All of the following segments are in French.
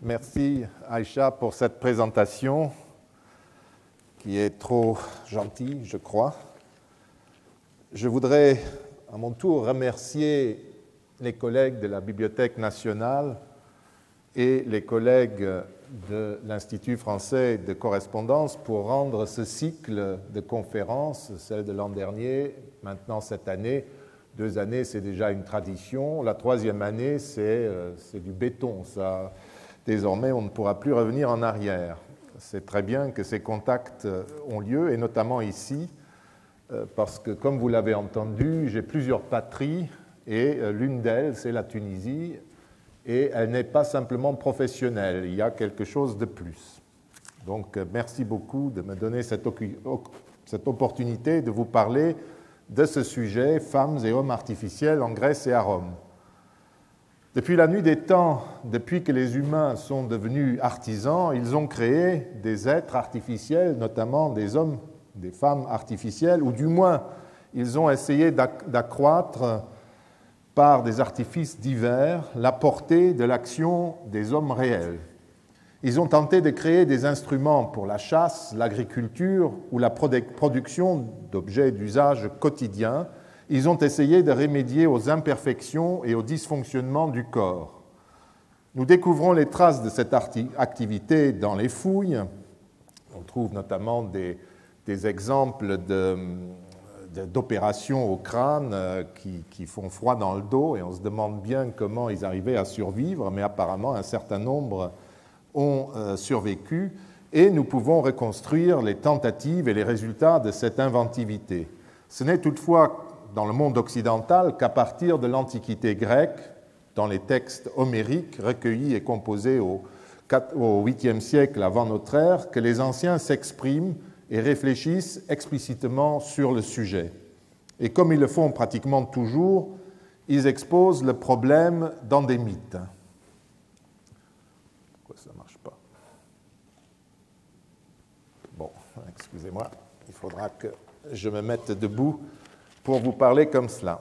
Merci Aïcha pour cette présentation qui est trop gentille, je crois. Je voudrais à mon tour remercier les collègues de la Bibliothèque nationale et les collègues de l'Institut français de correspondance pour rendre ce cycle de conférences, celle de l'an dernier, maintenant cette année. 2 années, c'est déjà une tradition. La 3e année, c'est du béton. Ça, désormais, on ne pourra plus revenir en arrière. C'est très bien que ces contacts ont lieu, et notamment ici, parce que, comme vous l'avez entendu, j'ai plusieurs patries, et l'une d'elles, c'est la Tunisie, et elle n'est pas simplement professionnelle, il y a quelque chose de plus. Donc, merci beaucoup de me donner cette opportunité de vous parler de ce sujet, femmes et hommes artificiels en Grèce et à Rome. Depuis la nuit des temps, depuis que les humains sont devenus artisans, ils ont créé des êtres artificiels, notamment des hommes, des femmes artificielles, ou du moins, ils ont essayé d'accroître par des artifices divers la portée de l'action des hommes réels. Ils ont tenté de créer des instruments pour la chasse, l'agriculture ou la production d'objets d'usage quotidien. Ils ont essayé de remédier aux imperfections et aux dysfonctionnements du corps. Nous découvrons les traces de cette activité dans les fouilles. On trouve notamment des exemples d'opérations au crâne qui font froid dans le dos, et on se demande bien comment ils arrivaient à survivre, mais apparemment un certain nombre ont survécu, et nous pouvons reconstruire les tentatives et les résultats de cette inventivité. Ce n'est toutefois dans le monde occidental qu'à partir de l'Antiquité grecque, dans les textes homériques recueillis et composés au 8e siècle avant notre ère, que les anciens s'expriment et réfléchissent explicitement sur le sujet. Et comme ils le font pratiquement toujours, ils exposent le problème dans des mythes. Pourquoi ça ne marche pas? Bon, excusez-moi, il faudra que je me mette debout pour vous parler comme cela.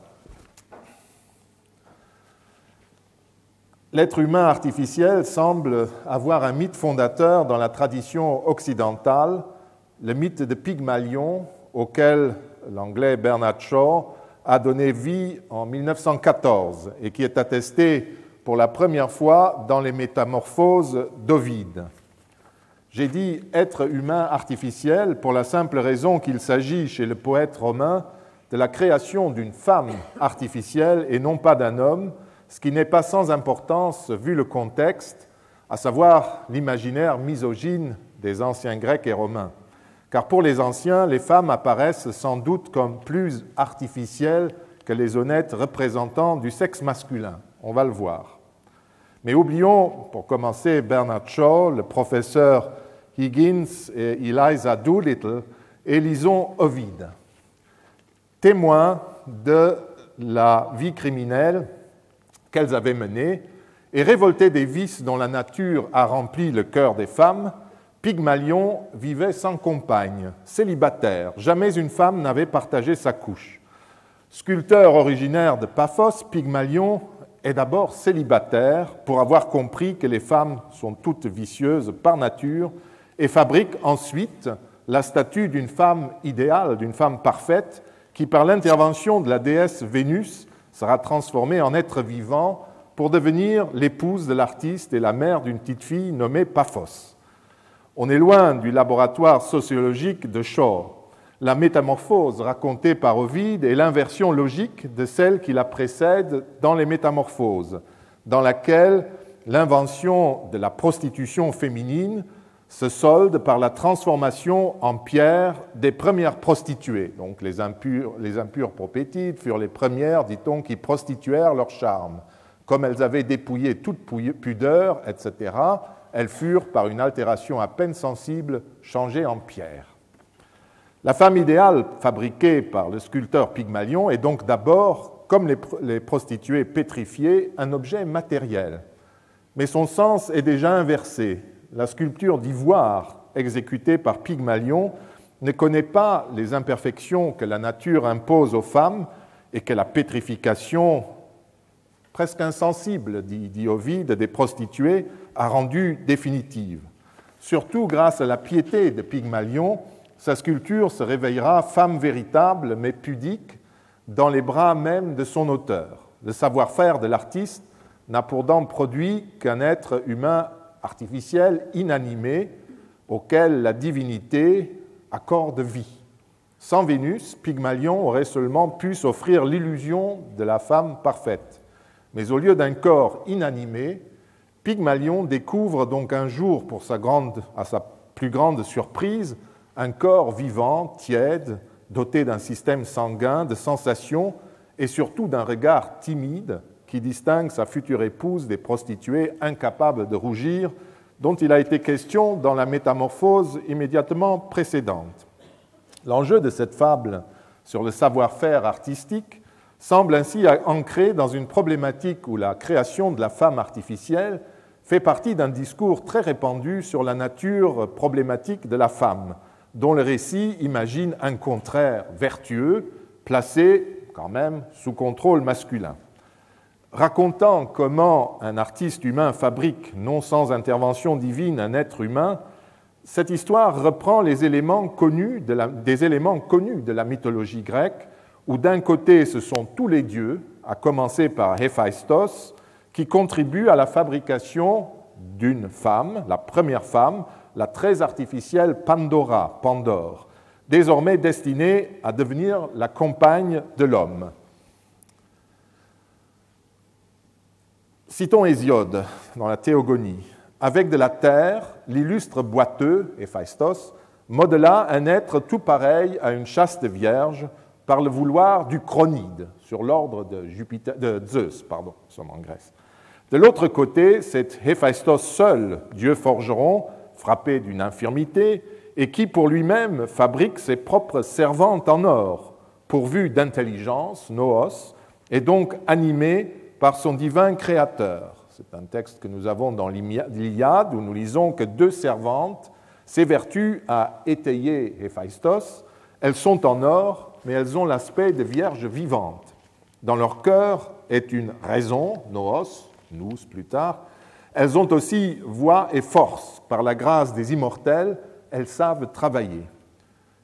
L'être humain artificiel semble avoir un mythe fondateur dans la tradition occidentale, le mythe de Pygmalion, auquel l'anglais Bernard Shaw a donné vie en 1914 et qui est attesté pour la première fois dans les Métamorphoses d'Ovide. J'ai dit être humain artificiel pour la simple raison qu'il s'agit chez le poète romain de la création d'une femme artificielle et non pas d'un homme, ce qui n'est pas sans importance vu le contexte, à savoir l'imaginaire misogyne des anciens Grecs et Romains. Car pour les anciens, les femmes apparaissent sans doute comme plus artificielles que les honnêtes représentants du sexe masculin. On va le voir. Mais oublions, pour commencer, Bernard Shaw, le professeur Higgins et Eliza Doolittle, et lisons Ovide. Témoins de la vie criminelle qu'elles avaient menée et révoltées des vices dont la nature a rempli le cœur des femmes, Pygmalion vivait sans compagne, célibataire. Jamais une femme n'avait partagé sa couche. Sculpteur originaire de Paphos, Pygmalion est d'abord célibataire pour avoir compris que les femmes sont toutes vicieuses par nature et fabrique ensuite la statue d'une femme idéale, d'une femme parfaite, qui par l'intervention de la déesse Vénus sera transformée en être vivant pour devenir l'épouse de l'artiste et la mère d'une petite fille nommée Paphos. On est loin du laboratoire sociologique de Shaw. La métamorphose racontée par Ovide est l'inversion logique de celle qui la précède dans les Métamorphoses, dans laquelle l'invention de la prostitution féminine se solde par la transformation en pierre des premières prostituées. Donc les impures propétites furent les premières, dit-on, qui prostituèrent leur charme. Comme elles avaient dépouillé toute pudeur, etc., elles furent, par une altération à peine sensible, changées en pierre. La femme idéale fabriquée par le sculpteur Pygmalion est donc d'abord, comme les prostituées pétrifiées, un objet matériel. Mais son sens est déjà inversé. La sculpture d'ivoire exécutée par Pygmalion ne connaît pas les imperfections que la nature impose aux femmes et que la pétrification presque insensible, dit Ovide, des prostituées, a rendu définitive. Surtout grâce à la piété de Pygmalion, sa sculpture se réveillera femme véritable mais pudique dans les bras même de son auteur. Le savoir-faire de l'artiste n'a pourtant produit qu'un être humain artificiel, inanimé, auquel la divinité accorde vie. Sans Vénus, Pygmalion aurait seulement pu s'offrir l'illusion de la femme parfaite. Mais au lieu d'un corps inanimé, Pygmalion découvre donc un jour, à sa plus grande surprise, un corps vivant, tiède, doté d'un système sanguin, de sensations et surtout d'un regard timide qui distingue sa future épouse des prostituées incapables de rougir, dont il a été question dans la métamorphose immédiatement précédente. L'enjeu de cette fable sur le savoir-faire artistique semble ainsi ancré dans une problématique où la création de la femme artificielle fait partie d'un discours très répandu sur la nature problématique de la femme, dont le récit imagine un contraire vertueux, placé quand même sous contrôle masculin. Racontant comment un artiste humain fabrique, non sans intervention divine, un être humain, cette histoire reprend des éléments connus de la mythologie grecque, où d'un côté ce sont tous les dieux, à commencer par Héphaïstos, qui contribuent à la fabrication d'une femme, la première femme, la très artificielle Pandora, Pandore, désormais destinée à devenir la compagne de l'homme. Citons Hésiode dans la Théogonie. Avec de la terre, l'illustre boiteux, Héphaïstos, modela un être tout pareil à une chaste vierge par le vouloir du Cronide, sur l'ordre de Zeus, nous sommes en Grèce. De l'autre côté, c'est Héphaïstos seul, dieu forgeron, frappé d'une infirmité, et qui pour lui-même fabrique ses propres servantes en or, pourvues d'intelligence, noos, et donc animé par son divin créateur. C'est un texte que nous avons dans l'Iliade, où nous lisons que deux servantes s'évertuent à étayer Héphaïstos. Elles sont en or, mais elles ont l'aspect de vierges vivantes. Dans leur cœur est une raison, noos, nous plus tard. Elles ont aussi voix et force. Par la grâce des immortels, elles savent travailler.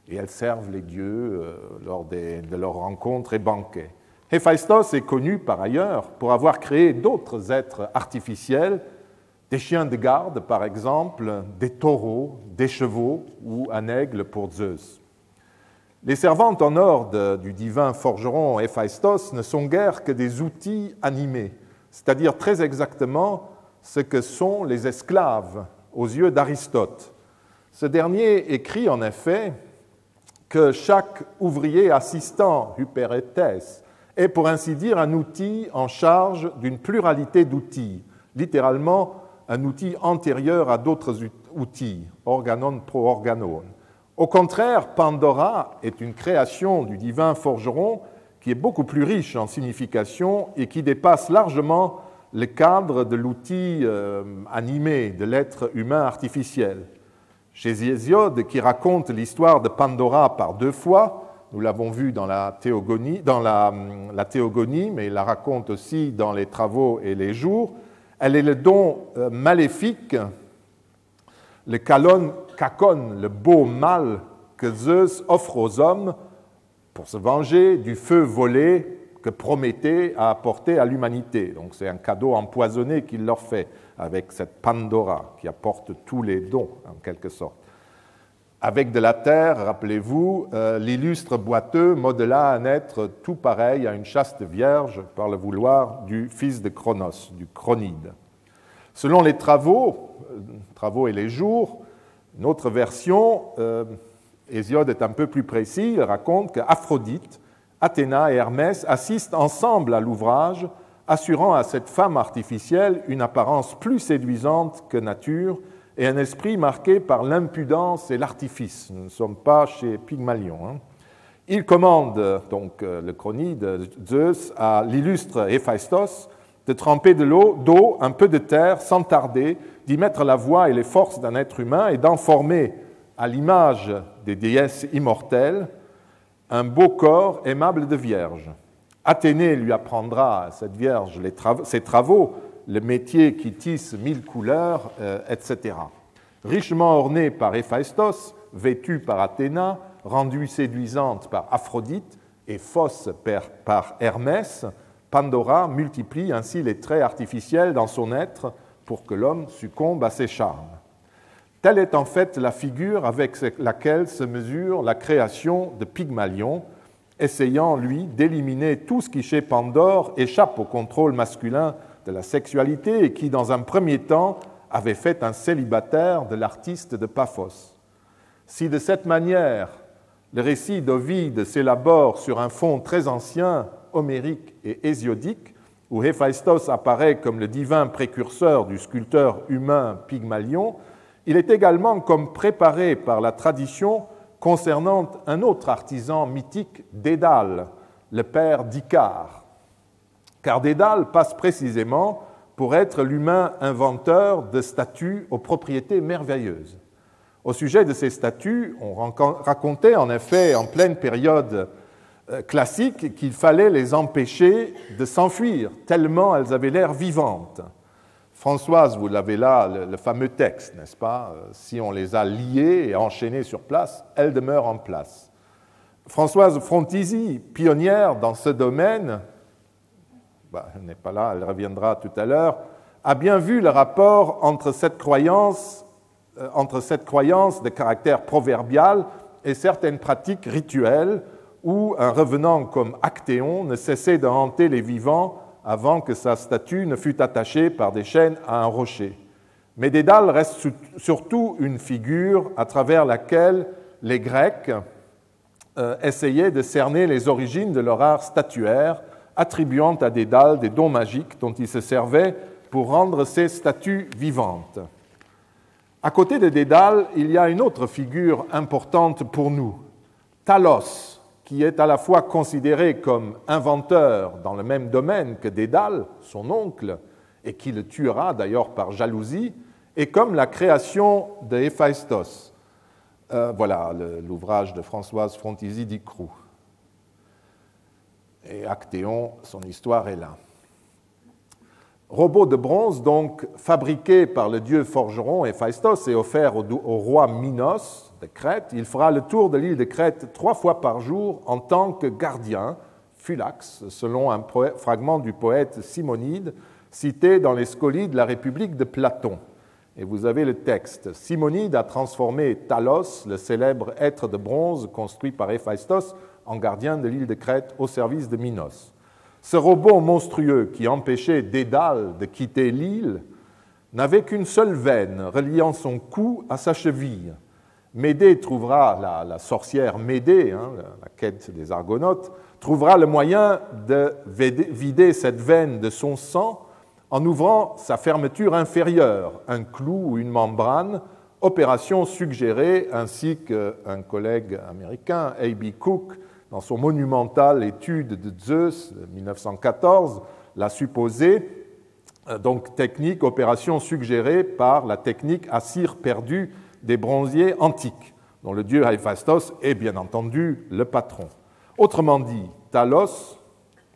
Et elles servent les dieux lors de leurs rencontres et banquets. Héphaïstos est connu par ailleurs pour avoir créé d'autres êtres artificiels, des chiens de garde par exemple, des taureaux, des chevaux ou un aigle pour Zeus. Les servantes en or du divin forgeron Héphaïstos ne sont guère que des outils animés, c'est-à-dire très exactement ce que sont les esclaves aux yeux d'Aristote. Ce dernier écrit en effet que chaque ouvrier assistant, hyperetes, est pour ainsi dire un outil en charge d'une pluralité d'outils, littéralement un outil antérieur à d'autres outils, organon pro organon. Au contraire, Pandora est une création du divin forgeron qui est beaucoup plus riche en signification et qui dépasse largement le cadre de l'outil animé de l'être humain artificiel. Chez Hésiode, qui raconte l'histoire de Pandora par deux fois, nous l'avons vu dans la Théogonie, mais il la raconte aussi dans les Travaux et les Jours, elle est le don maléfique, le kakon, le beau mal que Zeus offre aux hommes pour se venger du feu volé que Prométhée a apporté à l'humanité. Donc c'est un cadeau empoisonné qu'il leur fait avec cette Pandora qui apporte tous les dons en quelque sorte. Avec de la terre, rappelez-vous, l'illustre boiteux modela un être tout pareil à une chaste vierge par le vouloir du fils de Cronos, du Cronide. Selon les travaux et les jours, une autre version, Hésiode est un peu plus précis, il raconte qu'Aphrodite, Athéna et Hermès assistent ensemble à l'ouvrage, assurant à cette femme artificielle une apparence plus séduisante que nature et un esprit marqué par l'impudence et l'artifice. Nous ne sommes pas chez Pygmalion. Il commande, donc le Cronide, Zeus, à l'illustre Héphaïstos de tremper de d'eau, un peu de terre, sans tarder, d'y mettre la voix et les forces d'un être humain et d'en former, à l'image des déesses immortelles, un beau corps aimable de vierge. Athénée lui apprendra, à cette vierge, ses travaux, le métier qui tisse 1000 couleurs, etc. Richement ornée par Héphaïstos, vêtue par Athéna, rendue séduisante par Aphrodite et fausse par Hermès, Pandora multiplie ainsi les traits artificiels dans son être pour que l'homme succombe à ses charmes. Telle est en fait la figure avec laquelle se mesure la création de Pygmalion, essayant, lui, d'éliminer tout ce qui, chez Pandore, échappe au contrôle masculin de la sexualité et qui, dans un premier temps, avait fait un célibataire de l'artiste de Paphos. Si de cette manière, le récit d'Ovide s'élabore sur un fond très ancien, homérique et hésiodique, où Héphaïstos apparaît comme le divin précurseur du sculpteur humain Pygmalion, il est également comme préparé par la tradition concernant un autre artisan mythique, Dédale, le père d'Icare. Car Dédale passe précisément pour être l'humain inventeur de statues aux propriétés merveilleuses. Au sujet de ces statues, on racontait en effet en pleine période classique qu'il fallait les empêcher de s'enfuir, tellement elles avaient l'air vivantes. Françoise, vous l'avez là, le fameux texte, n'est-ce pas? Si on les a liées et enchaînées sur place, elles demeurent en place. Françoise Frontisy, pionnière dans ce domaine, elle n'est pas là, elle reviendra tout à l'heure, a bien vu le rapport entre cette croyance de caractère proverbial et certaines pratiques rituelles où un revenant comme Actéon ne cessait de hanter les vivants avant que sa statue ne fût attachée par des chaînes à un rocher. Mais Dédale reste surtout une figure à travers laquelle les Grecs essayaient de cerner les origines de leur art statuaire, attribuant à Dédale des dons magiques dont il se servait pour rendre ses statues vivantes. À côté de Dédale, il y a une autre figure importante pour nous, Talos, qui est à la fois considéré comme inventeur dans le même domaine que Dédale, son oncle, et qui le tuera d'ailleurs par jalousie, et comme la création de Héphaïstos. Voilà l'ouvrage de Françoise Frontisy d'Icrou. Et Actéon, son histoire est là. Robot de bronze, donc fabriqué par le dieu forgeron Héphaïstos et offert au roi Minos de Crète, il fera le tour de l'île de Crète 3 fois par jour en tant que gardien, Phulax, selon un fragment du poète Simonide, cité dans les Scolies de la République de Platon. Et vous avez le texte. Simonide a transformé Talos, le célèbre être de bronze construit par Héphaïstos, en gardien de l'île de Crète au service de Minos. Ce robot monstrueux qui empêchait Dédale de quitter l'île n'avait qu'une seule veine reliant son cou à sa cheville. Médée trouvera, la sorcière Médée, la quête des Argonautes, trouvera le moyen de vider cette veine de son sang en ouvrant sa fermeture inférieure, un clou ou une membrane, opération suggérée ainsi qu'un collègue américain, A.B. Cook, dans son monumentale étude de Zeus de 1914, l'a supposé, donc technique, opération suggérée par la technique à cire perdue des bronziers antiques, dont le dieu Héphaïstos est bien entendu le patron. Autrement dit, Talos,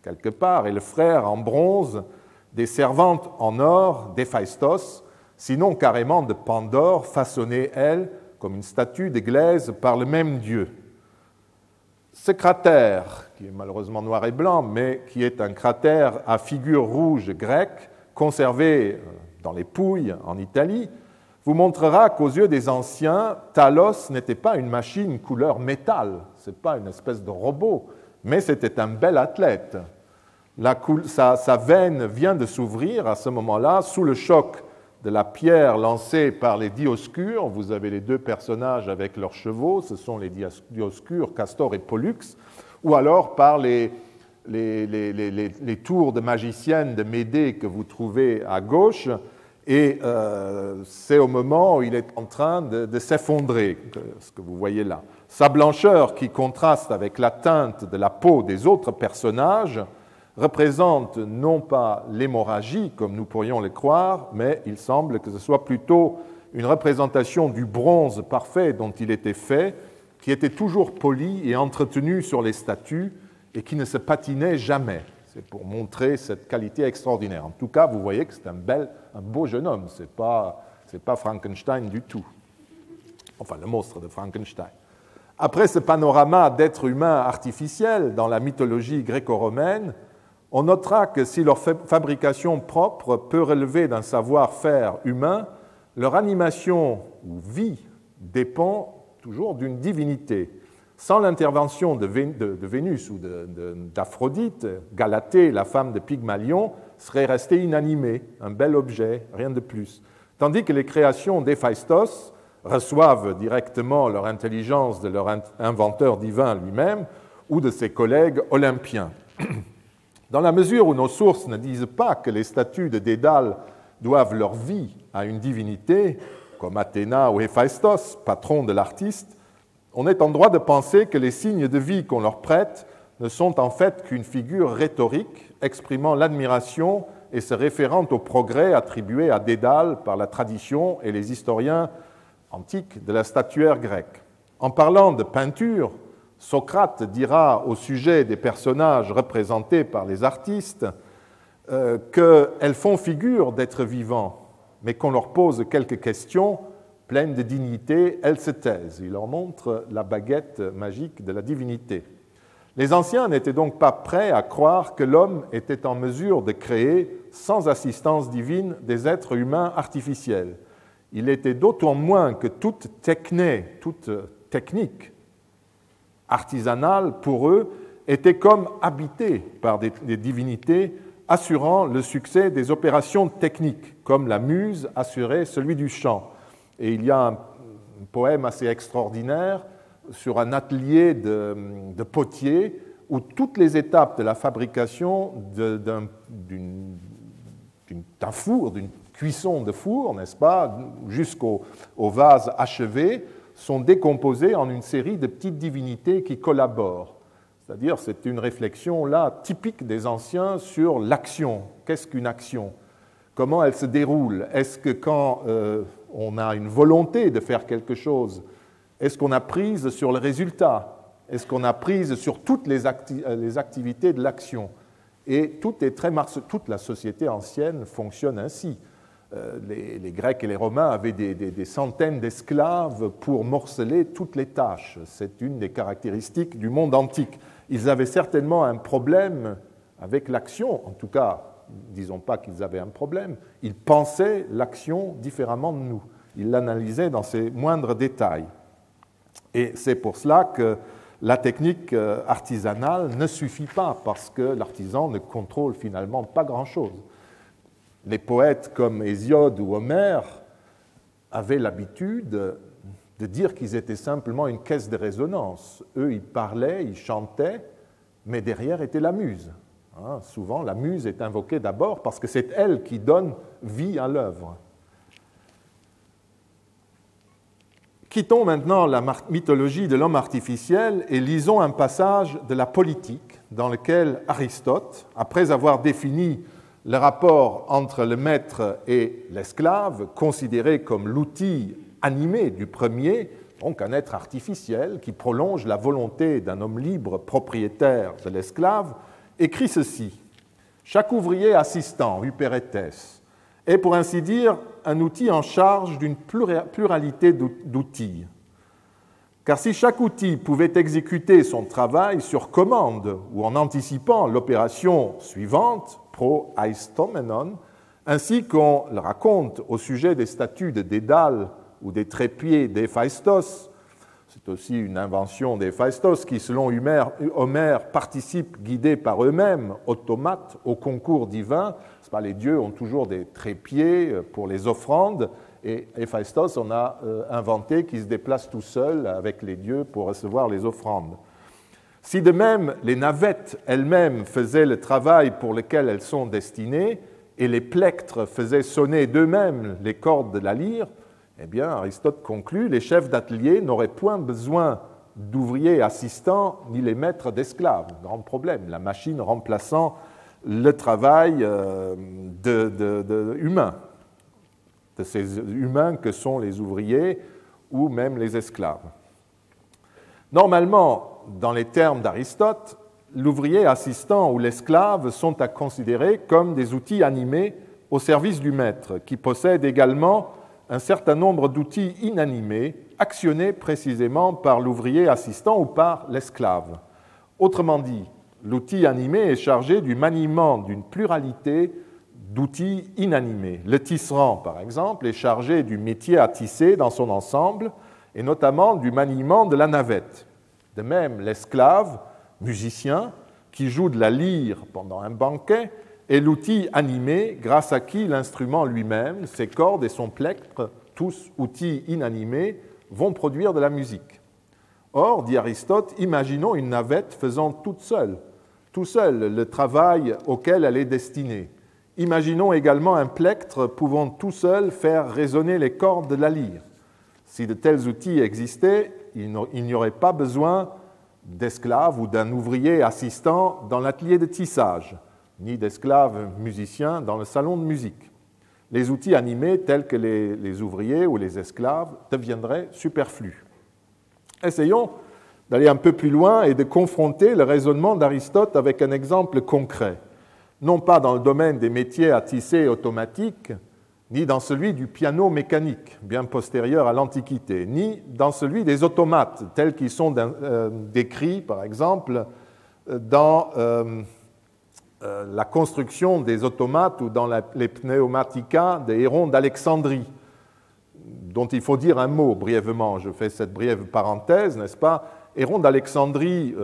quelque part, est le frère en bronze des servantes en or d'Héphaïstos, sinon carrément de Pandore, façonnée, elle, comme une statue de glaise par le même dieu. Ce cratère, qui est malheureusement noir et blanc, mais qui est un cratère à figure rouge grecque, conservé dans les Pouilles, en Italie, vous montrera qu'aux yeux des anciens, Talos n'était pas une machine couleur métal, ce n'est pas une espèce de robot, mais c'était un bel athlète. Sa veine vient de s'ouvrir à ce moment-là, sous le choc de la pierre lancée par les Dioscures. Vous avez les deux personnages avec leurs chevaux, ce sont les Dioscures, Castor et Pollux, ou alors par les tours de magicienne de Médée que vous trouvez à gauche, et c'est au moment où il est en train de s'effondrer, ce que vous voyez là. Sa blancheur, qui contraste avec la teinte de la peau des autres personnages, représente non pas l'hémorragie, comme nous pourrions le croire, mais il semble que ce soit plutôt une représentation du bronze parfait dont il était fait, qui était toujours poli et entretenu sur les statues, et qui ne se patinait jamais. C'est pour montrer cette qualité extraordinaire. En tout cas, vous voyez que c'est un beau jeune homme, ce n'est pas Frankenstein du tout. Enfin, le monstre de Frankenstein. Après ce panorama d'êtres humains artificiels dans la mythologie gréco-romaine, on notera que si leur fabrication propre peut relever d'un savoir-faire humain, leur animation ou vie dépend toujours d'une divinité. Sans l'intervention de Vénus ou d'Aphrodite, Galatée, la femme de Pygmalion, serait restée inanimée, un bel objet, rien de plus. Tandis que les créations d'Héphaïstos reçoivent directement leur intelligence de leur inventeur divin lui-même ou de ses collègues olympiens. Dans la mesure où nos sources ne disent pas que les statues de Dédale doivent leur vie à une divinité, comme Athéna ou Héphaïstos, patron de l'artiste, on est en droit de penser que les signes de vie qu'on leur prête ne sont en fait qu'une figure rhétorique exprimant l'admiration et se référant au progrès attribué à Dédale par la tradition et les historiens antiques de la statuaire grecque. En parlant de peinture, Socrate dira au sujet des personnages représentés par les artistes qu'elles font figure d'êtres vivants, mais qu'on leur pose quelques questions pleines de dignité, elles se taisent. Il leur montre la baguette magique de la divinité. Les anciens n'étaient donc pas prêts à croire que l'homme était en mesure de créer, sans assistance divine, des êtres humains artificiels. Il était d'autant moins que toute technique artisanale, pour eux, était comme habitée par des divinités assurant le succès des opérations techniques, comme la muse assurait celui du chant. Et il y a un poème assez extraordinaire sur un atelier de potier où toutes les étapes de la fabrication d'un four, d'une cuisson de four, n'est-ce pas, jusqu'au vase achevé, sont décomposées en une série de petites divinités qui collaborent. C'est-à-dire, c'est une réflexion là typique des anciens sur l'action. Qu'est-ce qu'une action? Comment elle se déroule? Est-ce que quand on a une volonté de faire quelque chose, est-ce qu'on a prise sur le résultat? Est-ce qu'on a prise sur toutes les activités de l'action? Et toute la société ancienne fonctionne ainsi. Les Grecs et les Romains avaient des centaines d'esclaves pour morceler toutes les tâches. C'est une des caractéristiques du monde antique. Ils avaient certainement un problème avec l'action, en tout cas, disons pas qu'ils avaient un problème, ils pensaient l'action différemment de nous. Ils l'analysaient dans ses moindres détails. Et c'est pour cela que la technique artisanale ne suffit pas, parce que l'artisan ne contrôle finalement pas grand-chose. Les poètes comme Hésiode ou Homère avaient l'habitude de dire qu'ils étaient simplement une caisse de résonance. Eux, ils parlaient, ils chantaient, mais derrière était la muse. Souvent, la muse est invoquée d'abord parce que c'est elle qui donne vie à l'œuvre. Quittons maintenant la mythologie de l'homme artificiel et lisons un passage de la Politique dans lequel Aristote, après avoir défini le rapport entre le maître et l'esclave, considéré comme l'outil animé du premier, donc un être artificiel qui prolonge la volonté d'un homme libre propriétaire de l'esclave, écrit ceci: « Chaque ouvrier assistant, uperetes, est pour ainsi dire un outil en charge d'une pluralité d'outils. Car si chaque outil pouvait exécuter son travail sur commande ou en anticipant l'opération suivante, pro aistomenon, ainsi qu'on le raconte au sujet des statues de Dédale ou des trépieds d'Héphaïstos, c'est aussi une invention d'Héphaïstos qui, selon Homère, participe, guidés par eux-mêmes, automates, au concours divin. Les dieux ont toujours des trépieds pour les offrandes, et Héphaïstos en a inventé qui se déplace tout seul avec les dieux pour recevoir les offrandes. Si de même les navettes elles-mêmes faisaient le travail pour lequel elles sont destinées, et les plectres faisaient sonner d'eux-mêmes les cordes de la lyre, eh bien, Aristote conclut, les chefs d'atelier n'auraient point besoin d'ouvriers assistants ni les maîtres d'esclaves. Grand problème, la machine remplaçant le travail humain, de ces humains que sont les ouvriers ou même les esclaves. Normalement, dans les termes d'Aristote, l'ouvrier assistant ou l'esclave sont à considérer comme des outils animés au service du maître, qui possède également un certain nombre d'outils inanimés, actionnés précisément par l'ouvrier assistant ou par l'esclave. Autrement dit, l'outil animé est chargé du maniement d'une pluralité d'outils inanimés. Le tisserand, par exemple, est chargé du métier à tisser dans son ensemble, et notamment du maniement de la navette. De même, l'esclave, musicien, qui joue de la lyre pendant un banquet, est l'outil animé grâce à qui l'instrument lui-même, ses cordes et son plectre, tous outils inanimés, vont produire de la musique. Or, dit Aristote, imaginons une navette faisant tout seul le travail auquel elle est destinée. Imaginons également un plectre pouvant tout seul faire résonner les cordes de la lyre. Si de tels outils existaient, il n'y aurait pas besoin d'esclaves ou d'un ouvrier assistant dans l'atelier de tissage, ni d'esclaves musiciens dans le salon de musique. Les outils animés tels que les ouvriers ou les esclaves deviendraient superflus. Essayons d'aller un peu plus loin et de confronter le raisonnement d'Aristote avec un exemple concret, non pas dans le domaine des métiers à tisser automatiques, ni dans celui du piano mécanique, bien postérieur à l'Antiquité, ni dans celui des automates, tels qu'ils sont décrits, par exemple, dans la construction des automates ou dans les pneumatica des Hérons d'Alexandrie, dont il faut dire un mot brièvement. Je fais cette brève parenthèse, n'est-ce pas? Héron d'Alexandrie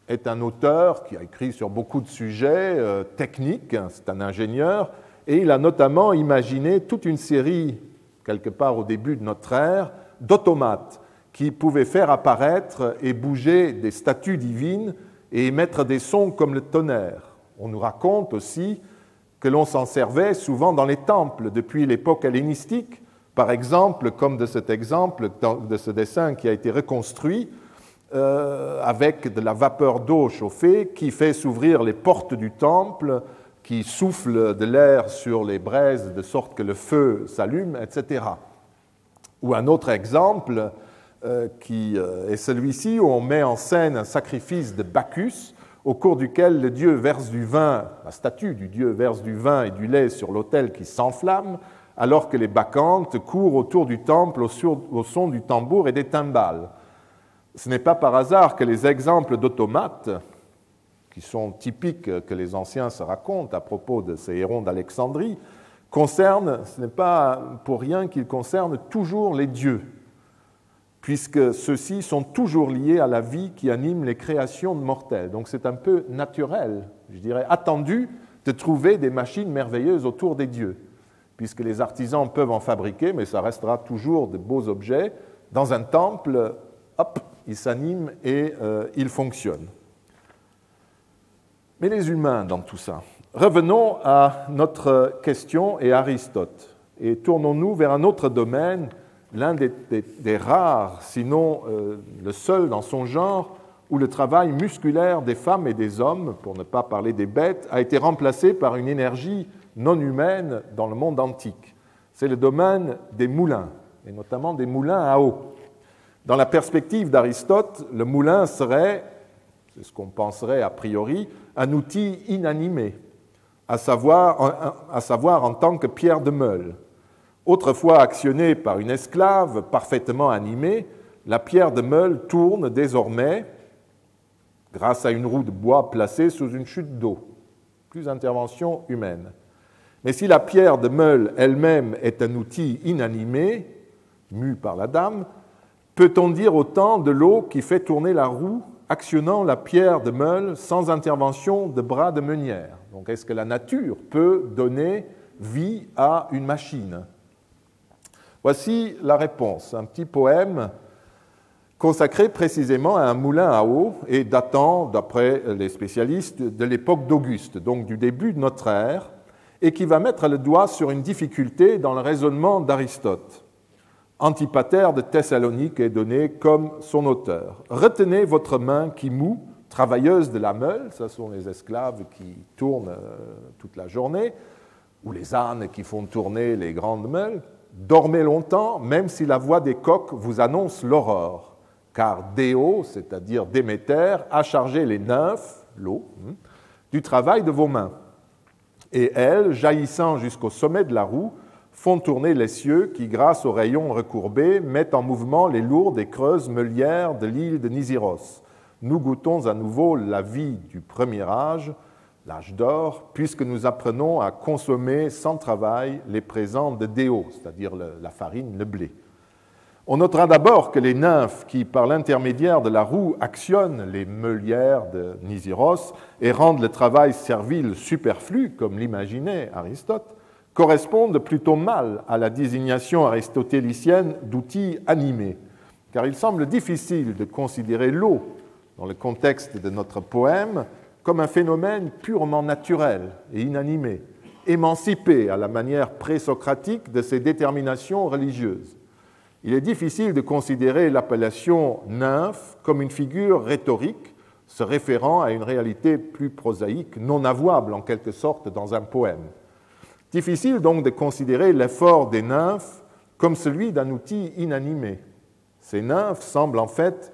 est un auteur qui a écrit sur beaucoup de sujets techniques, c'est un ingénieur, et il a notamment imaginé toute une série, quelque part au début de notre ère, d'automates qui pouvaient faire apparaître et bouger des statues divines et émettre des sons comme le tonnerre. On nous raconte aussi que l'on s'en servait souvent dans les temples depuis l'époque hellénistique, par exemple, comme de cet exemple, de ce dessin qui a été reconstruit, avec de la vapeur d'eau chauffée qui fait s'ouvrir les portes du temple, qui souffle de l'air sur les braises de sorte que le feu s'allume, etc. Ou un autre exemple qui est celui-ci, où on met en scène un sacrifice de Bacchus, au cours duquel le dieu verse du vin, la statue du dieu verse du vin et du lait sur l'autel qui s'enflamme, alors que les bacchantes courent autour du temple au son du tambour et des timbales. Ce n'est pas par hasard que les exemples d'automates, qui sont typiques que les anciens se racontent à propos de ces hérons d'Alexandrie, concernent, ce n'est pas pour rien qu'ils concernent toujours les dieux, puisque ceux-ci sont toujours liés à la vie qui anime les créations de mortels. Donc c'est un peu naturel, je dirais attendu, de trouver des machines merveilleuses autour des dieux, puisque les artisans peuvent en fabriquer, mais ça restera toujours de beaux objets. Dans un temple, hop, ils s'animent et ils fonctionnent. Mais les humains dans tout ça. Revenons à notre question et Aristote, et tournons-nous vers un autre domaine, l'un des rares, sinon le seul dans son genre, où le travail musculaire des femmes et des hommes, pour ne pas parler des bêtes, a été remplacé par une énergie non humaine dans le monde antique. C'est le domaine des moulins, et notamment des moulins à eau. Dans la perspective d'Aristote, le moulin serait, c'est ce qu'on penserait a priori, un outil inanimé, à savoir en tant que pierre de meule. Autrefois actionnée par une esclave parfaitement animée, la pierre de meule tourne désormais grâce à une roue de bois placée sous une chute d'eau. Plus intervention humaine. Mais si la pierre de meule elle-même est un outil inanimé, mu par la dame, peut-on dire autant de l'eau qui fait tourner la roue, actionnant la pierre de meule sans intervention de bras de meunière? Donc est-ce que la nature peut donner vie à une machine? Voici la réponse, un petit poème consacré précisément à un moulin à eau et datant, d'après les spécialistes, de l'époque d'Auguste, donc du début de notre ère, et qui va mettre le doigt sur une difficulté dans le raisonnement d'Aristote. Antipater de Thessalonique est donné comme son auteur. « Retenez votre main qui moue, travailleuse de la meule », ce sont les esclaves qui tournent toute la journée, ou les ânes qui font tourner les grandes meules. « Dormez longtemps, même si la voix des coqs vous annonce l'aurore, car Déo, c'est-à-dire Déméter, a chargé les nymphes, l'eau, du travail de vos mains. Et elles, jaillissant jusqu'au sommet de la roue, font tourner les cieux qui, grâce aux rayons recourbés, mettent en mouvement les lourdes et creuses meulières de l'île de Nisyros. Nous goûtons à nouveau la vie du premier âge, l'âge d'or, puisque nous apprenons à consommer sans travail les présents de Déo, c'est-à-dire la farine, le blé. On notera d'abord que les nymphes qui, par l'intermédiaire de la roue, actionnent les meulières de Nisyros et rendent le travail servile superflu, comme l'imaginait Aristote, correspondent plutôt mal à la désignation aristotélicienne d'outils animés, car il semble difficile de considérer l'eau, dans le contexte de notre poème, comme un phénomène purement naturel et inanimé, émancipé à la manière présocratique de ses déterminations religieuses. Il est difficile de considérer l'appellation nymphe comme une figure rhétorique se référant à une réalité plus prosaïque, non avouable en quelque sorte dans un poème. Difficile donc de considérer l'effort des nymphes comme celui d'un outil inanimé. Ces nymphes semblent en fait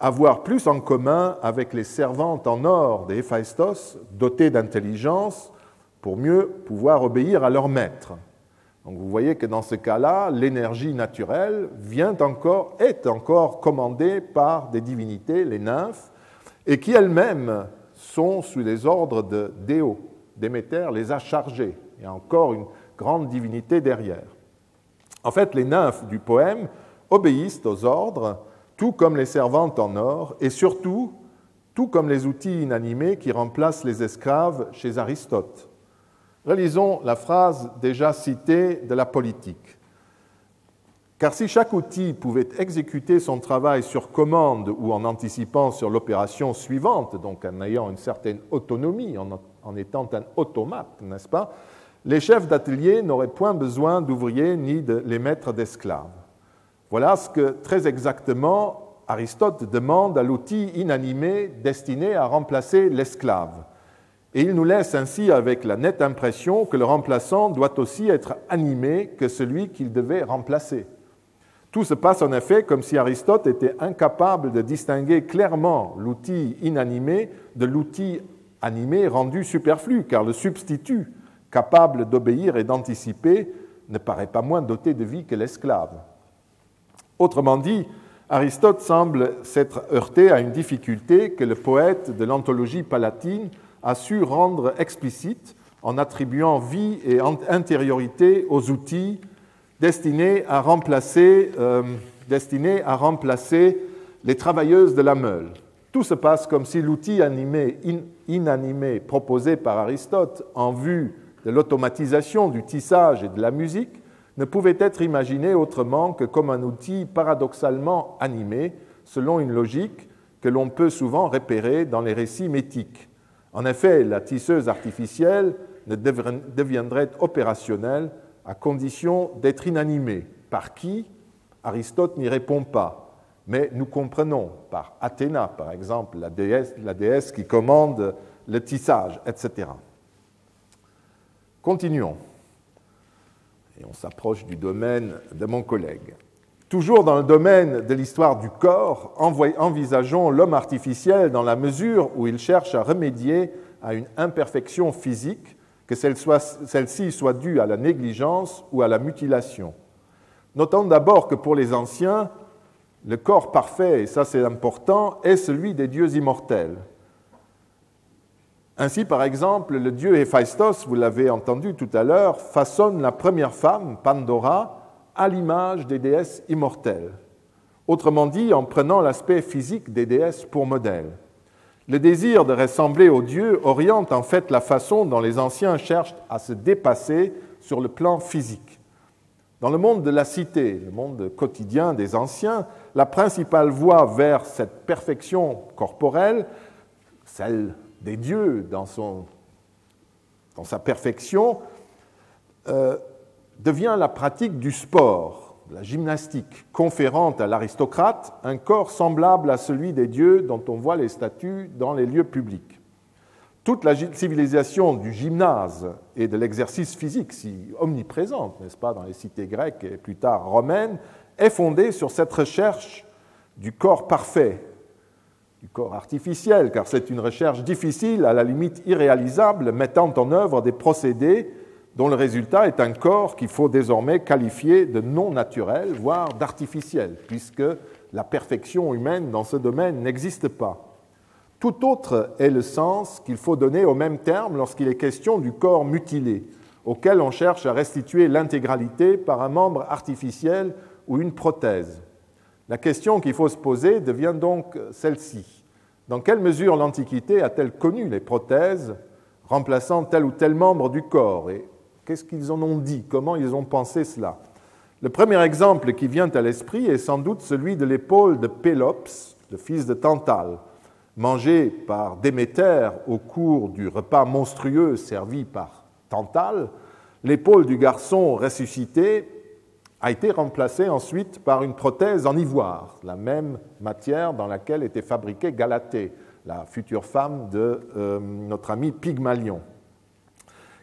avoir plus en commun avec les servantes en or des Héphaïstos, dotées d'intelligence pour mieux pouvoir obéir à leur maître. Donc vous voyez que dans ce cas-là, l'énergie naturelle est encore commandée par des divinités, les nymphes, et qui elles-mêmes sont sous les ordres de Déo. Déméter les a chargées. Il y a encore une grande divinité derrière. En fait, les nymphes du poème obéissent aux ordres, tout comme les servantes en or, et surtout, tout comme les outils inanimés qui remplacent les esclaves chez Aristote. Relisons la phrase déjà citée de la Politique. Car si chaque outil pouvait exécuter son travail sur commande ou en anticipant sur l'opération suivante, donc en ayant une certaine autonomie, en étant un automate, n'est-ce pas, les chefs d'atelier n'auraient point besoin d'ouvriers ni de les maîtres d'esclaves. Voilà ce que, très exactement, Aristote demande à l'outil inanimé destiné à remplacer l'esclave. Et il nous laisse ainsi avec la nette impression que le remplaçant doit aussi être animé que celui qu'il devait remplacer. Tout se passe en effet comme si Aristote était incapable de distinguer clairement l'outil inanimé de l'outil animé rendu superflu, car le substitut, capable d'obéir et d'anticiper, ne paraît pas moins doté de vie que l'esclave. Autrement dit, Aristote semble s'être heurté à une difficulté que le poète de l'anthologie palatine a su rendre explicite en attribuant vie et intériorité aux outils destinés à remplacer les travailleuses de la meule. Tout se passe comme si l'outil inanimé proposé par Aristote en vue de l'automatisation du tissage et de la musique ne pouvait être imaginé autrement que comme un outil paradoxalement animé, selon une logique que l'on peut souvent repérer dans les récits métiques. En effet, la tisseuse artificielle ne deviendrait opérationnelle à condition d'être inanimée. Par qui? Aristote n'y répond pas, mais nous comprenons, par Athéna, par exemple, la déesse qui commande le tissage, etc. Continuons, et on s'approche du domaine de mon collègue. Toujours dans le domaine de l'histoire du corps, envisageons l'homme artificiel dans la mesure où il cherche à remédier à une imperfection physique, que celle-ci soit due à la négligence ou à la mutilation. Notons d'abord que pour les anciens, le corps parfait, et ça c'est important, est celui des dieux immortels. Ainsi, par exemple, le dieu Héphaïstos, vous l'avez entendu tout à l'heure, façonne la première femme, Pandora, à l'image des déesses immortelles. Autrement dit, en prenant l'aspect physique des déesses pour modèle. Le désir de ressembler aux dieux oriente en fait la façon dont les anciens cherchent à se dépasser sur le plan physique. Dans le monde de la cité, le monde quotidien des anciens, la principale voie vers cette perfection corporelle, celle des dieux dans sa perfection, devient la pratique du sport, de la gymnastique, conférant à l'aristocrate un corps semblable à celui des dieux dont on voit les statues dans les lieux publics. Toute la civilisation du gymnase et de l'exercice physique, si omniprésente, n'est-ce pas, dans les cités grecques et plus tard romaines, est fondée sur cette recherche du corps parfait, du corps artificiel, car c'est une recherche difficile, à la limite irréalisable, mettant en œuvre des procédés dont le résultat est un corps qu'il faut désormais qualifier de non naturel, voire d'artificiel, puisque la perfection humaine dans ce domaine n'existe pas. Tout autre est le sens qu'il faut donner au même terme lorsqu'il est question du corps mutilé, auquel on cherche à restituer l'intégralité par un membre artificiel ou une prothèse. La question qu'il faut se poser devient donc celle-ci. Dans quelle mesure l'Antiquité a-t-elle connu les prothèses remplaçant tel ou tel membre du corps? Et qu'est-ce qu'ils en ont dit? Comment ils ont pensé cela? Le premier exemple qui vient à l'esprit est sans doute celui de l'épaule de Pélops, le fils de Tantale, mangé par Déméter au cours du repas monstrueux servi par Tantale. L'épaule du garçon ressuscité a été remplacée ensuite par une prothèse en ivoire, la même matière dans laquelle était fabriquée Galatée, la future femme de notre ami Pygmalion.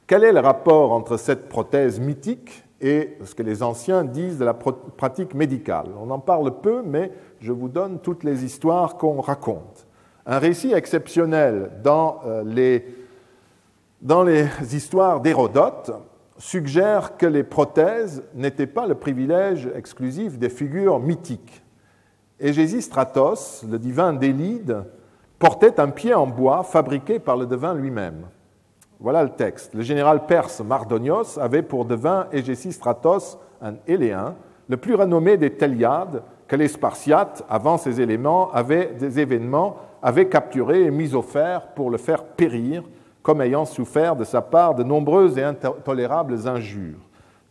Quel est le rapport entre cette prothèse mythique et ce que les anciens disent de la pratique médicale? On en parle peu, mais je vous donne toutes les histoires qu'on raconte. Un récit exceptionnel dans les histoires d'Hérodote suggère que les prothèses n'étaient pas le privilège exclusif des figures mythiques. Égésistratos, le divin d'Élide, portait un pied en bois fabriqué par le devin lui-même. Voilà le texte. Le général perse Mardonios avait pour devin Égésistratos, un Éléen, le plus renommé des Téliades, que les Spartiates, avant ces événements, avaient capturé et mis au fer pour le faire périr, comme ayant souffert de sa part de nombreuses et intolérables injures.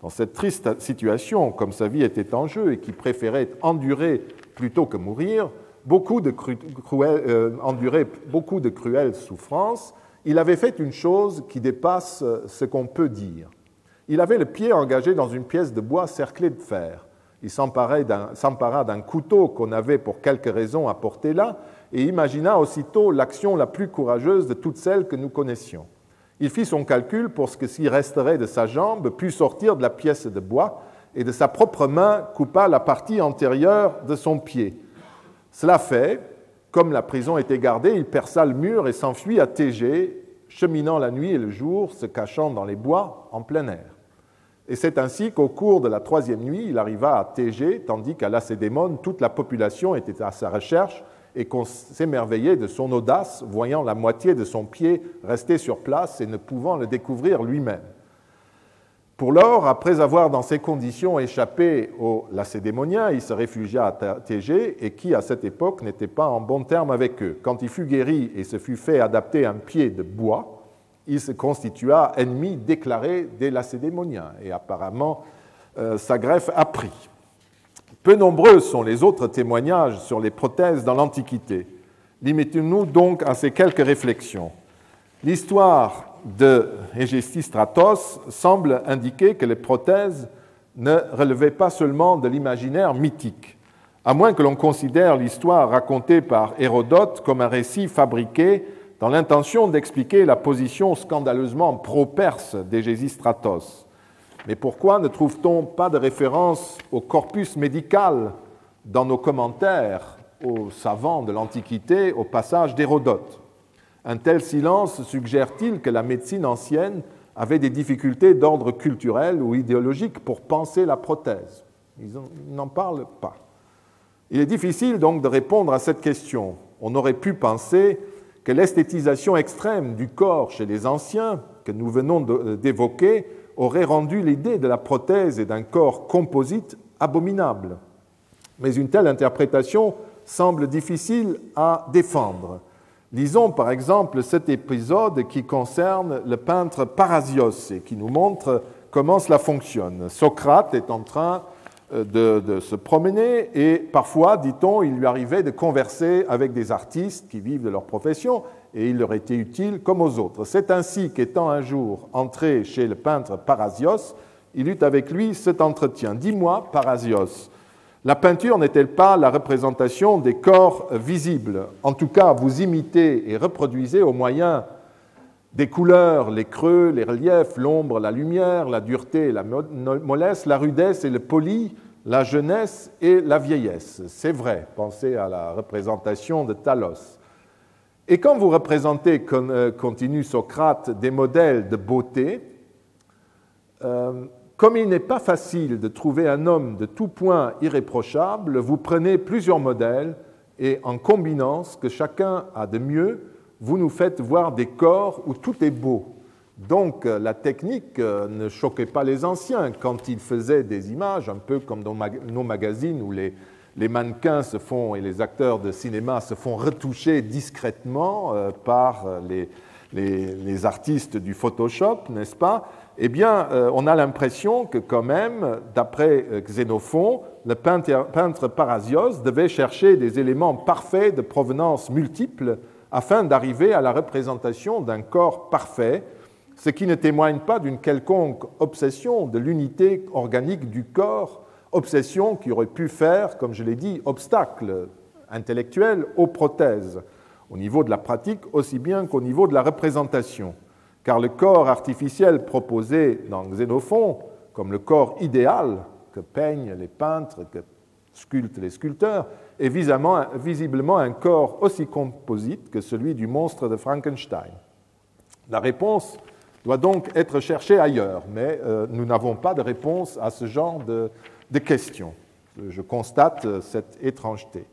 Dans cette triste situation, comme sa vie était en jeu et qu'il préférait endurer plutôt que mourir, endurer beaucoup de cruelles souffrances, il avait fait une chose qui dépasse ce qu'on peut dire. Il avait le pied engagé dans une pièce de bois cerclée de fer. Il s'empara d'un couteau qu'on avait pour quelque raison apporté là et imagina aussitôt l'action la plus courageuse de toutes celles que nous connaissions. Il fit son calcul pour ce que s'il resterait de sa jambe pût sortir de la pièce de bois et de sa propre main coupa la partie antérieure de son pied. Cela fait, comme la prison était gardée, il perça le mur et s'enfuit à Thégée, cheminant la nuit et le jour, se cachant dans les bois en plein air. Et c'est ainsi qu'au cours de la troisième nuit, il arriva à Thégée, tandis qu'à Lacédémone, toute la population était à sa recherche et qu'on s'émerveillait de son audace, voyant la moitié de son pied rester sur place et ne pouvant le découvrir lui-même. Pour lors, après avoir dans ces conditions échappé aux Lacédémoniens, il se réfugia à Thégée et qui, à cette époque, n'était pas en bon terme avec eux. Quand il fut guéri et se fut fait adapter un pied de bois, il se constitua ennemi déclaré des Lacédémoniens et apparemment sa greffe a pris. Peu nombreux sont les autres témoignages sur les prothèses dans l'Antiquité. Limitons-nous donc à ces quelques réflexions. L'histoire de Égésistratos semble indiquer que les prothèses ne relevaient pas seulement de l'imaginaire mythique, à moins que l'on considère l'histoire racontée par Hérodote comme un récit fabriqué dans l'intention d'expliquer la position scandaleusement pro-perse d'Égésistratos. Mais pourquoi ne trouve-t-on pas de référence au corpus médical dans nos commentaires aux savants de l'Antiquité au passage d'Hérodote? Un tel silence suggère-t-il que la médecine ancienne avait des difficultés d'ordre culturel ou idéologique pour penser la prothèse? Ils n'en parlent pas. Il est difficile donc de répondre à cette question. On aurait pu penser que l'esthétisation extrême du corps chez les anciens, que nous venons d'évoquer, aurait rendu l'idée de la prothèse et d'un corps composite abominable. Mais une telle interprétation semble difficile à défendre. Lisons par exemple cet épisode qui concerne le peintre Parasios et qui nous montre comment cela fonctionne. Socrate est en train de se promener et parfois, dit-on, il lui arrivait de converser avec des artistes qui vivent de leur profession et il leur était utile comme aux autres. C'est ainsi qu'étant un jour entré chez le peintre Parasios, il eut avec lui cet entretien. « Dis-moi, Parasios, la peinture n'est-elle pas la représentation des corps visibles? En tout cas, vous imitez et reproduisez au moyen des couleurs, les creux, les reliefs, l'ombre, la lumière, la dureté et la mollesse, la rudesse et le poli, la jeunesse et la vieillesse. C'est vrai, pensez à la représentation de Talos. Et quand vous représentez, continue Socrate, des modèles de beauté, comme il n'est pas facile de trouver un homme de tout point irréprochable, vous prenez plusieurs modèles et en combinant ce que chacun a de mieux, vous nous faites voir des corps où tout est beau. Donc la technique ne choquait pas les anciens quand ils faisaient des images, un peu comme dans nos magazines où les mannequins se font, et les acteurs de cinéma se font retoucher discrètement par les artistes du Photoshop, n'est-ce pas? Eh bien, on a l'impression que quand même, d'après Xénophon, le peintre Parasios devait chercher des éléments parfaits de provenance multiple afin d'arriver à la représentation d'un corps parfait, ce qui ne témoigne pas d'une quelconque obsession de l'unité organique du corps, obsession qui aurait pu faire, comme je l'ai dit, obstacle intellectuel aux prothèses, au niveau de la pratique aussi bien qu'au niveau de la représentation. Car le corps artificiel proposé dans Xénophon, comme le corps idéal que peignent les peintres, que sculptent les sculpteurs, est visiblement un corps aussi composite que celui du monstre de Frankenstein. La réponse doit donc être cherchée ailleurs, mais nous n'avons pas de réponse à ce genre de questions. Je constate cette étrangeté.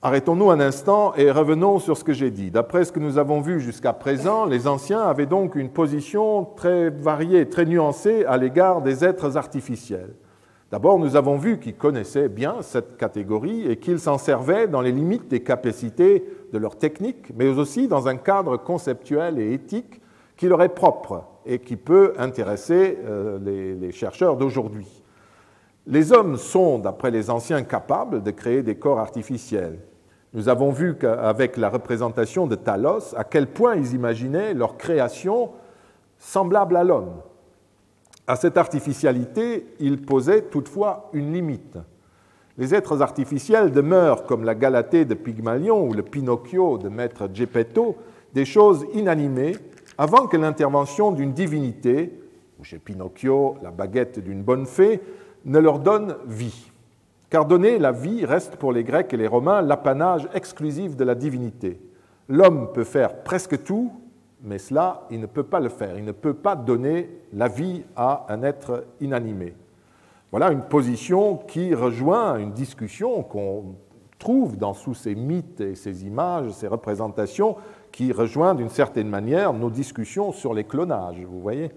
Arrêtons-nous un instant et revenons sur ce que j'ai dit. D'après ce que nous avons vu jusqu'à présent, les anciens avaient donc une position très variée, très nuancée à l'égard des êtres artificiels. D'abord, nous avons vu qu'ils connaissaient bien cette catégorie et qu'ils s'en servaient dans les limites des capacités de leur technique, mais aussi dans un cadre conceptuel et éthique qui leur est propre et qui peut intéresser les chercheurs d'aujourd'hui. Les hommes sont, d'après les anciens, capables de créer des corps artificiels. Nous avons vu qu'avec la représentation de Talos, à quel point ils imaginaient leur création semblable à l'homme. À cette artificialité, ils posaient toutefois une limite. Les êtres artificiels demeurent, comme la Galatée de Pygmalion ou le Pinocchio de maître Geppetto, des choses inanimées avant que l'intervention d'une divinité, ou chez Pinocchio la baguette d'une bonne fée, ne leur donne vie. Car donner la vie reste pour les Grecs et les Romains l'apanage exclusif de la divinité. L'homme peut faire presque tout, mais cela, il ne peut pas le faire. Il ne peut pas donner la vie à un être inanimé. Voilà une position qui rejoint une discussion qu'on trouve dans tous ces mythes et ces images, ces représentations, qui rejoint d'une certaine manière nos discussions sur les clonages, vous voyez.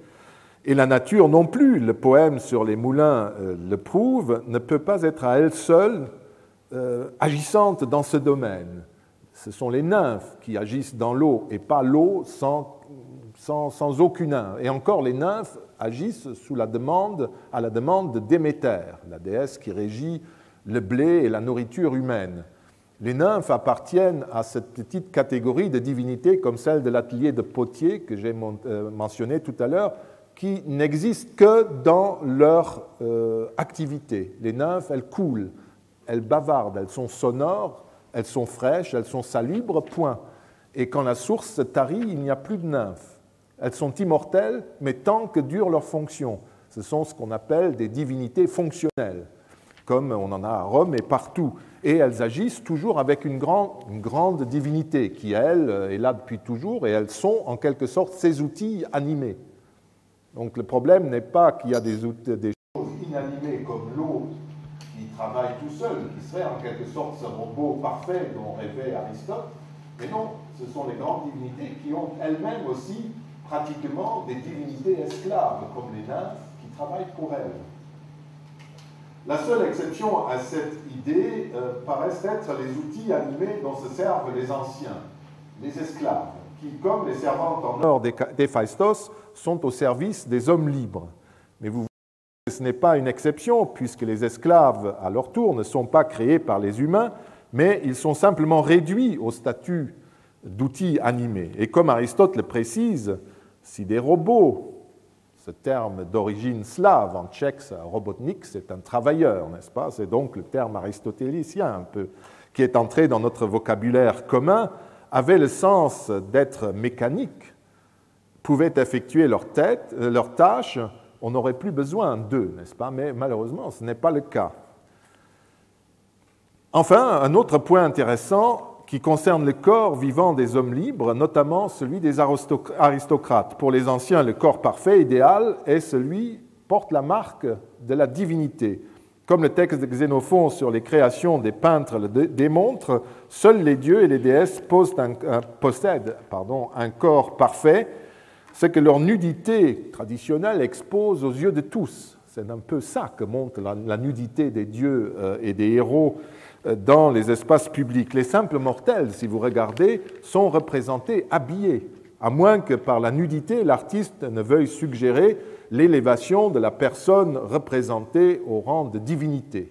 Et la nature non plus, le poème sur les moulins le prouve, ne peut pas être à elle seule agissante dans ce domaine. Ce sont les nymphes qui agissent dans l'eau et pas l'eau sans aucune nymphe. Et encore, les nymphes agissent à la demande de Déméter, la déesse qui régit le blé et la nourriture humaine. Les nymphes appartiennent à cette petite catégorie de divinités comme celle de l'atelier de potier que j'ai mentionné tout à l'heure, qui n'existent que dans leur activité. Les nymphes, elles coulent, elles bavardent, elles sont sonores, elles sont fraîches, elles sont salubres, point. Et quand la source se tarit, il n'y a plus de nymphes. Elles sont immortelles, mais tant que dure leur fonction. Ce sont ce qu'on appelle des divinités fonctionnelles, comme on en a à Rome et partout. Et elles agissent toujours avec une grande divinité qui, elle, est là depuis toujours, et elles sont en quelque sorte ses outils animés. Donc le problème n'est pas qu'il y a des choses inanimées comme l'eau qui travaille tout seul, qui serait en quelque sorte ce robot parfait dont rêvait Aristote, mais non, ce sont les grandes divinités qui ont elles-mêmes aussi pratiquement des divinités esclaves, comme les nymphes, qui travaillent pour elles. La seule exception à cette idée paraissent être les outils animés dont se servent les anciens, les esclaves, qui, comme les servantes en or d'Héphaïstos, sont au service des hommes libres. Mais vous voyez que ce n'est pas une exception, puisque les esclaves, à leur tour, ne sont pas créés par les humains, mais ils sont simplement réduits au statut d'outils animés. Et comme Aristote le précise, si des robots, ce terme d'origine slave, en tchèque, robotnik, c'est un travailleur, n'est-ce pas? C'est donc le terme aristotélicien un peu, qui est entré dans notre vocabulaire commun, avaient le sens d'être mécaniques, pouvaient effectuer leur tâches, on n'aurait plus besoin d'eux, n'est-ce pas? Mais malheureusement, ce n'est pas le cas. Enfin, un autre point intéressant qui concerne le corps vivant des hommes libres, notamment celui des aristocrates. Pour les anciens, le corps parfait, idéal, est celui porte la marque de la divinité. Comme le texte de Xénophon sur les créations des peintres le démontre, seuls les dieux et les déesses possèdent un corps parfait, ce que leur nudité traditionnelle expose aux yeux de tous. C'est un peu ça que montre la nudité des dieux et des héros dans les espaces publics. Les simples mortels, si vous regardez, sont représentés habillés, à moins que par la nudité, l'artiste ne veuille suggérer l'élévation de la personne représentée au rang de divinité.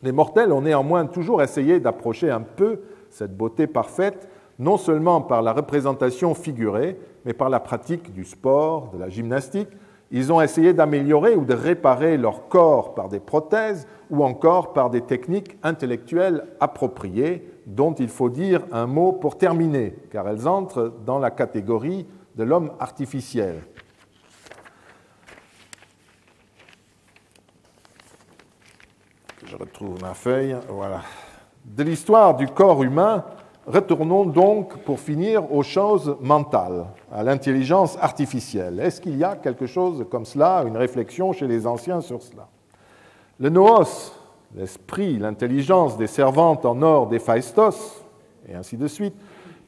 Les mortels ont néanmoins toujours essayé d'approcher un peu cette beauté parfaite, non seulement par la représentation figurée, mais par la pratique du sport, de la gymnastique. Ils ont essayé d'améliorer ou de réparer leur corps par des prothèses ou encore par des techniques intellectuelles appropriées, dont il faut dire un mot pour terminer, car elles entrent dans la catégorie de l'homme artificiel. Je retrouve ma feuille, voilà. De l'histoire du corps humain, retournons donc pour finir aux choses mentales, à l'intelligence artificielle. Est-ce qu'il y a quelque chose comme cela, une réflexion chez les anciens sur cela? Le noos, l'esprit, l'intelligence des servantes en or d'Héphaïstos, et ainsi de suite,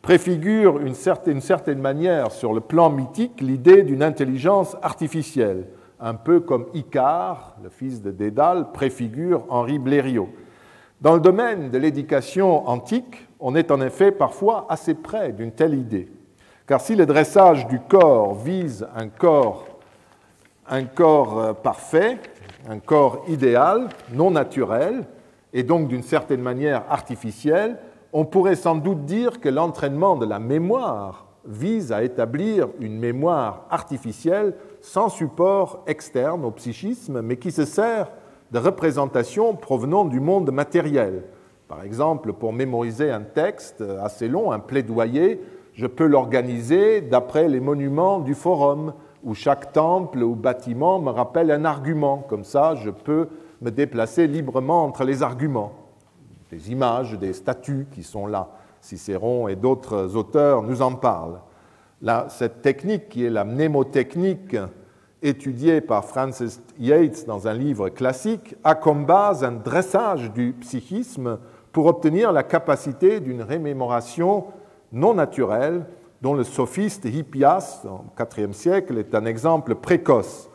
préfigure d'une certaine manière sur le plan mythique l'idée d'une intelligence artificielle, un peu comme Icare, le fils de Dédale, préfigure Henri Blériot. Dans le domaine de l'éducation antique, on est en effet parfois assez près d'une telle idée. Car si le dressage du corps vise un corps parfait, un corps idéal, non naturel, et donc d'une certaine manière artificiel, on pourrait sans doute dire que l'entraînement de la mémoire vise à établir une mémoire artificielle sans support externe au psychisme, mais qui se sert de représentations provenant du monde matériel. Par exemple, pour mémoriser un texte assez long, un plaidoyer, je peux l'organiser d'après les monuments du forum, où chaque temple ou bâtiment me rappelle un argument. Comme ça, je peux me déplacer librement entre les arguments. Des images, des statues qui sont là. Cicéron et d'autres auteurs nous en parlent. Là, cette technique, qui est la mnémotechnique, étudiée par Francis Yates dans un livre classique, a comme base un dressage du psychisme pour obtenir la capacité d'une remémoration non naturelle, dont le sophiste Hippias, au IVe siècle, est un exemple précoce.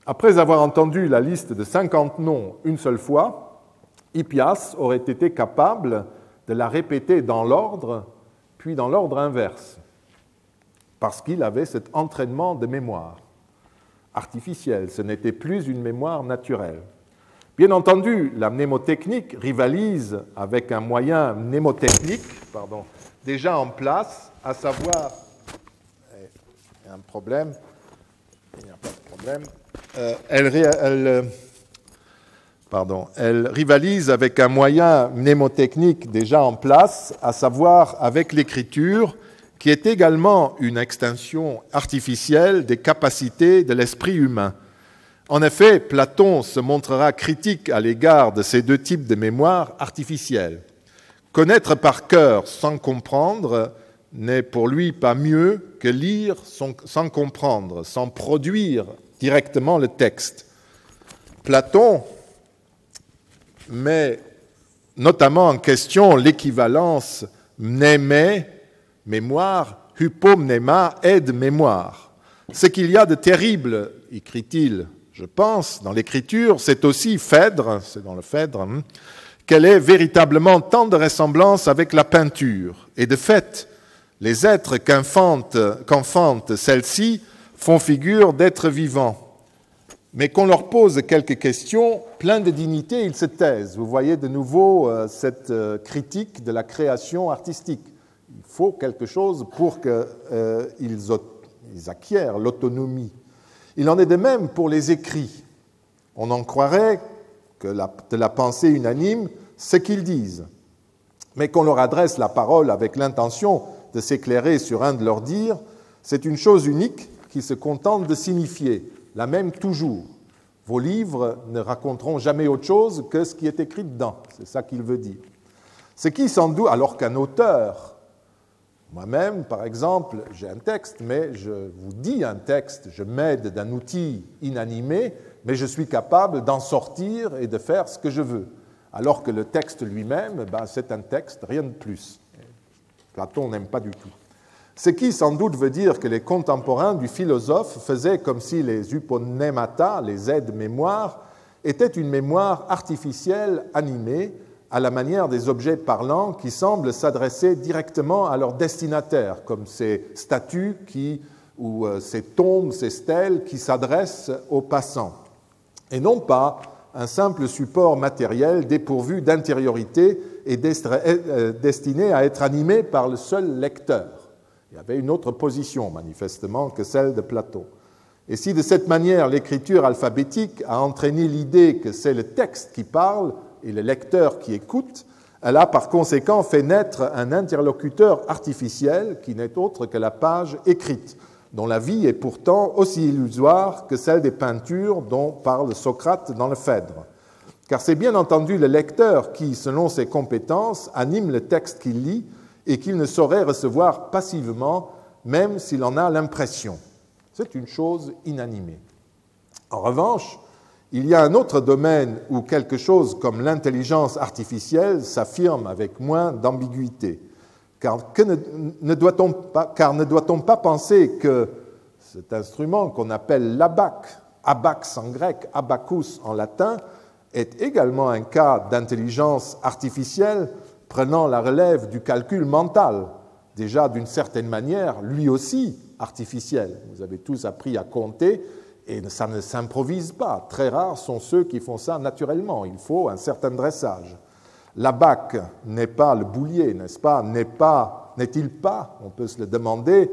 Après avoir entendu la liste de 50 noms une seule fois, Hippias aurait été capable de la répéter dans l'ordre, puis dans l'ordre inverse, parce qu'il avait cet entraînement de mémoire artificielle. Ce n'était plus une mémoire naturelle. Bien entendu, la mnémotechnique rivalise avec un moyen mnémotechnique déjà en place, à savoir... Il y a un problème. Il n'y a pas de problème. Elle rivalise avec un moyen mnémotechnique déjà en place, à savoir avec l'écriture, qui est également une extension artificielle des capacités de l'esprit humain. En effet, Platon se montrera critique à l'égard de ces deux types de mémoire artificielle. Connaître par cœur sans comprendre n'est pour lui pas mieux que lire sans comprendre, sans produire directement le texte. Platon met notamment en question l'équivalence mnémé, mémoire, hypomnéma, aide-mémoire. Ce qu'il y a de terrible, écrit-il, je pense, dans l'écriture, c'est aussi Phèdre, c'est dans le Phèdre, qu'elle ait véritablement tant de ressemblance avec la peinture. Et de fait, les êtres qu'enfante celle-ci font figure d'êtres vivants. Mais qu'on leur pose quelques questions, plein de dignité, ils se taisent. Vous voyez de nouveau cette critique de la création artistique. Il faut quelque chose pour qu'ils acquièrent l'autonomie. Il en est de même pour les écrits. On en croirait que de la pensée unanime, ce qu'ils disent. Mais qu'on leur adresse la parole avec l'intention de s'éclairer sur un de leurs dires, c'est une chose unique qui se contente de signifier. la même toujours. Vos livres ne raconteront jamais autre chose que ce qui est écrit dedans. C'est ça qu'il veut dire. Ce qui, sans doute, alors qu'un auteur, moi-même, par exemple, j'ai un texte, mais je vous dis un texte, je m'aide d'un outil inanimé, mais je suis capable d'en sortir et de faire ce que je veux. Alors que le texte lui-même, c'est un texte, rien de plus. Platon n'aime pas du tout. Ce qui, sans doute, veut dire que les contemporains du philosophe faisaient comme si les hyponémata, les aides-mémoires, étaient une mémoire artificielle animée, à la manière des objets parlants qui semblent s'adresser directement à leur destinataire, comme ces statues ou ces tombes, ces stèles qui s'adressent aux passants, et non pas un simple support matériel dépourvu d'intériorité et destiné à être animé par le seul lecteur. Il y avait une autre position, manifestement, que celle de Platon. Et si de cette manière l'écriture alphabétique a entraîné l'idée que c'est le texte qui parle et le lecteur qui écoute, elle a par conséquent fait naître un interlocuteur artificiel qui n'est autre que la page écrite, dont la vie est pourtant aussi illusoire que celle des peintures dont parle Socrate dans le Phèdre. Car c'est bien entendu le lecteur qui, selon ses compétences, anime le texte qu'il lit et qu'il ne saurait recevoir passivement, même s'il en a l'impression. C'est une chose inanimée. En revanche, il y a un autre domaine où quelque chose comme l'intelligence artificielle s'affirme avec moins d'ambiguïté. Car ne doit-on pas penser que cet instrument qu'on appelle l'abac, abax en grec, abacus en latin, est également un cas d'intelligence artificielle prenant la relève du calcul mental, déjà d'une certaine manière, lui aussi artificiel. Vous avez tous appris à compter, et ça ne s'improvise pas. Très rares sont ceux qui font ça naturellement. Il faut un certain dressage. L'abac n'est pas le boulier, n'est-ce pas? N'est-il pas, on peut se le demander,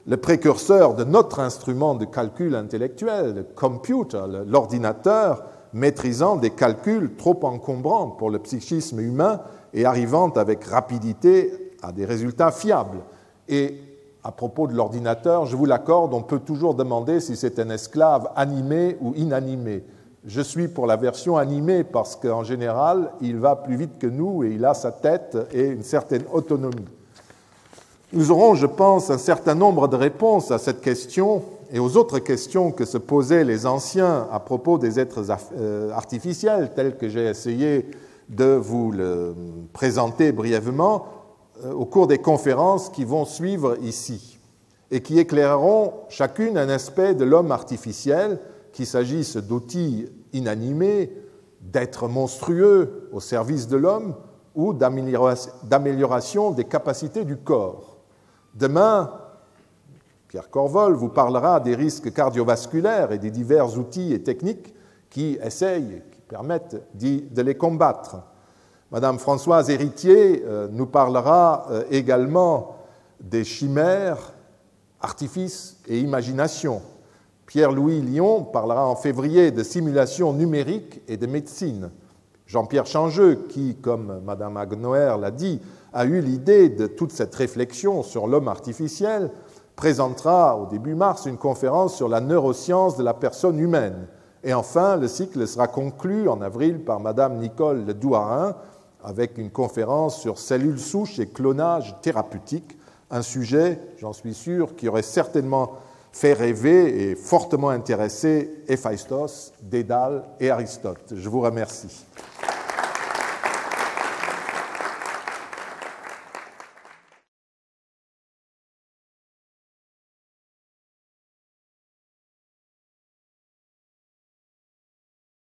le précurseur de notre instrument de calcul intellectuel, le computer, l'ordinateur, maîtrisant des calculs trop encombrants pour le psychisme humain et arrivant avec rapidité à des résultats fiables. Et à propos de l'ordinateur, je vous l'accorde, on peut toujours demander si c'est un esclave animé ou inanimé. Je suis pour la version animée parce qu'en général, il va plus vite que nous et il a sa tête et une certaine autonomie. Nous aurons, je pense, un certain nombre de réponses à cette question et aux autres questions que se posaient les anciens à propos des êtres artificiels, tels que j'ai essayé de vous le présenter brièvement au cours des conférences qui vont suivre ici et qui éclaireront chacune un aspect de l'homme artificiel, qu'il s'agisse d'outils inanimés, d'êtres monstrueux au service de l'homme ou d'amélioration des capacités du corps. Demain, Pierre Corvol vous parlera des risques cardiovasculaires et des divers outils et techniques qui essayent, qui permettent de les combattre. Madame Françoise Héritier nous parlera également des chimères, artifices et imagination. Pierre-Louis Lyon parlera en février de simulation numérique et de médecine. Jean-Pierre Changeux, qui, comme Madame Agnoer l'a dit, a eu l'idée de toute cette réflexion sur l'homme artificiel, présentera au début mars une conférence sur la neuroscience de la personne humaine. Et enfin, le cycle sera conclu en avril par Madame Nicole Le Douarin avec une conférence sur cellules souches et clonage thérapeutique, un sujet, j'en suis sûr, qui aurait certainement fait rêver et fortement intéressé Héphaïstos, Dédale et Aristote. Je vous remercie.